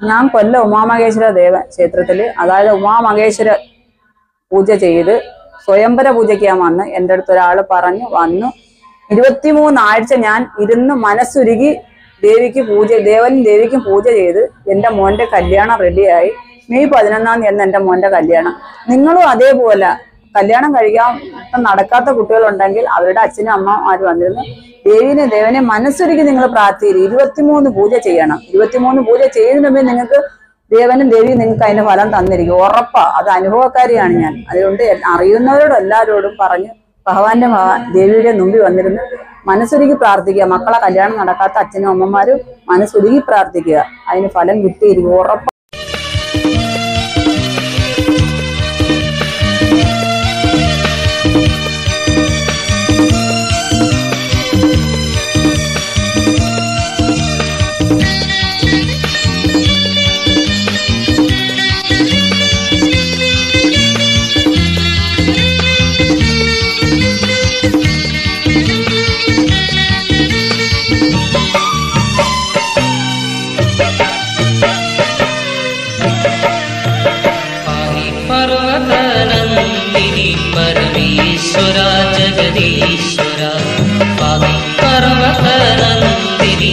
ഞാൻ കൊല്ലം ഉമാമഹേശ്വര ദേവ ക്ഷേത്രത്തിൽ, അതായത് ഉമാമഹേശ്വര പൂജ ചെയ്ത് സ്വയംവര പൂജയ്ക്ക് ഞാൻ വന്ന് എൻ്റെ അടുത്ത് ഒരാൾ പറഞ്ഞു വന്നു. 23 ആഴ്ച ഞാൻ ഇരുന്ന് മനസ്സുരുകി ദേവനും ദേവിക്കും പൂജ ചെയ്ത് എൻ്റെ മോൻ്റെ കല്യാണം റെഡിയായി. മെയ് 11 എന്ന് എൻ്റെ മോൻ്റെ കല്യാണം. നിങ്ങളും അതേപോലെ കല്യാണം കഴിക്കാൻ നടക്കാത്ത കുട്ടികളുണ്ടെങ്കിൽ അവരുടെ അച്ഛനും അമ്മമാരും വന്നിരുന്നു ദേവനെ മനസ്സൊരുക്കി നിങ്ങൾ പ്രാർത്ഥിക്കുക. 23 പൂജ ചെയ്യണം. 23 പൂജ ചെയ്യുന്നതിന് മുമ്പേ നിങ്ങൾക്ക് ദേവനും ദേവിയും നിങ്ങൾക്ക് അതിന്റെ ഫലം തന്നിരിക്കും, ഉറപ്പാ. അത് അനുഭവക്കാരിയാണ് ഞാൻ. അതുകൊണ്ട് അറിയുന്നവരോടും എല്ലാവരോടും പറഞ്ഞു ഭഗവാന്റെ ദേവിയുടെ മുമ്പിൽ വന്നിരുന്ന് മനസ്സൊരുക്കി പ്രാർത്ഥിക്കുക. മക്കളെ കല്യാണം നടക്കാത്ത അച്ഛനും അമ്മമാരും മനസ്സൊരുക്കി പ്രാർത്ഥിക്കുക, അതിന് ഫലം കിട്ടിയിരിക്കും, ഉറപ്പാ. परमेश्वरा जगदीश्वरा पाहि पर्वतनन्दिनी